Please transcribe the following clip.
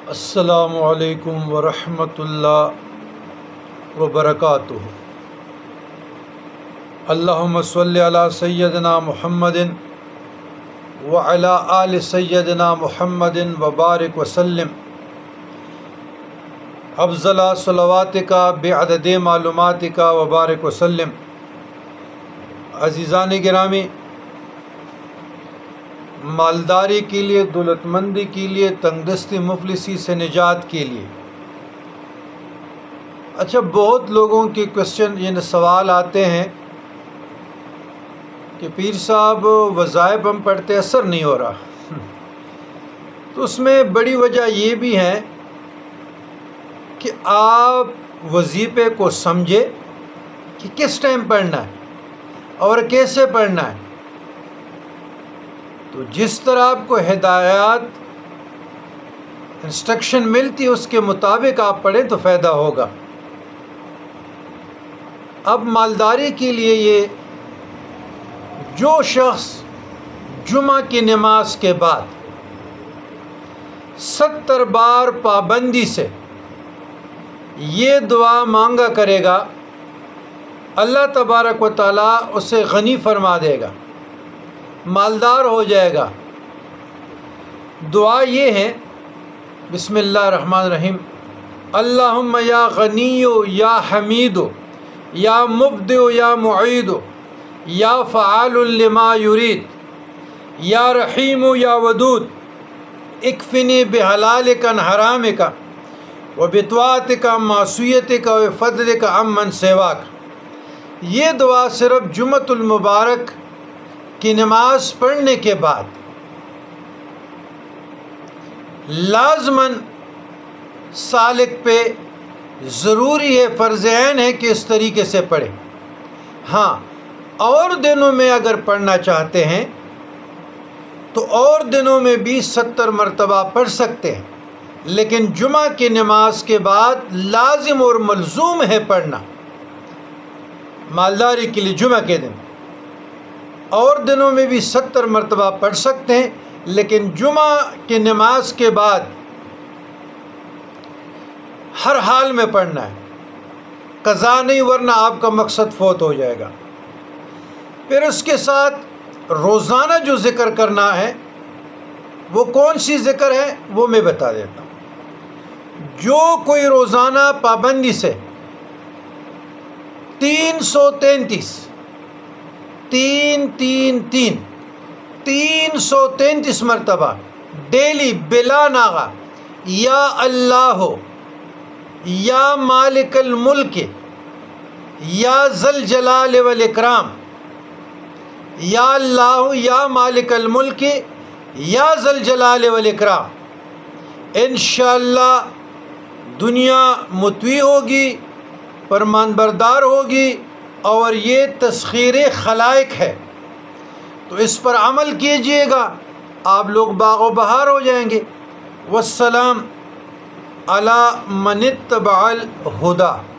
السلام علیکم ورحمۃ اللہ وبرکاتہ۔ اللہم صلی علی سیدنا محمد وعلی آل سیدنا محمد وبارک وسلم۔ افضل صلواتک بعدد معلوماتک وبارک وسلم۔ عزیزان گرامی، مالداری کے لیے، دولت مندی کے لیے، تنگ دستی مفلسی سے نجات کے لیے، اچھا بہت لوگوں کے کوشچن سوال آتے ہیں کہ پیر صاحب وظائف ہم پڑھتے اثر نہیں ہو رہا۔ تو اس میں بڑی وجہ یہ بھی ہے کہ آپ وظیفے کو سمجھے کہ کس ٹائم پڑھنا ہے اور کیسے پڑھنا ہے، تو جس طرح آپ کو ہدایات انسٹرکشن ملتی ہے اس کے مطابق آپ پڑھیں تو فائدہ ہوگا۔ اب مالداری کے لیے یہ جو شخص جمعہ کی نماز کے بعد 70 بار پابندی سے یہ دعا مانگا کرے گا، اللہ تبارک و تعالیٰ اسے غنی فرما دے گا، مالدار ہو جائے گا۔ دعا یہ ہے، بسم اللہ الرحمن الرحیم، اللہم یا غنی یا حمید یا مبدع یا معید یا فعال لما یرید یا رحیم یا ودود اکفنی بحلالک عن حرامک وبطاعتک عن معصیتک وبفضلک عن من سواک۔ یہ دعا صرف جمعۃ المبارک کی نماز پڑھنے کے بعد لازماً سالک پہ ضروری ہے، فرض عین ہے کہ اس طریقے سے پڑھے۔ ہاں، اور دنوں میں اگر پڑھنا چاہتے ہیں تو اور دنوں میں بھی 70 مرتبہ پڑھ سکتے ہیں، لیکن جمعہ کی نماز کے بعد لازم اور ملزوم ہے پڑھنا مالداری کے لیے جمعہ کے دن۔ اور دنوں میں بھی 70 مرتبہ پڑھ سکتے ہیں، لیکن جمعہ کی نماز کے بعد ہر حال میں پڑھنا ہے، قضا نہیں، ورنہ آپ کا مقصد فوت ہو جائے گا۔ پھر اس کے ساتھ روزانہ جو ذکر کرنا ہے وہ کون سی ذکر ہے وہ میں بتا دیتا ہوں۔ جو کوئی روزانہ پابندی سے 333 مرتبہ ڈیلی بلا ناغہ یا اللہ یا مالک الملک یا ذل جلال والاکرام، یا اللہ یا مالک الملک یا ذل جلال والاکرام، انشاءاللہ دنیا مطوع ہوگی، فرمان بردار ہوگی، اور یہ تسخیر خلائق ہے، تو اس پر عمل کیجئے گا، آپ لوگ باغ و بہار ہو جائیں گے۔ والسلام علی من اتبع الہدی۔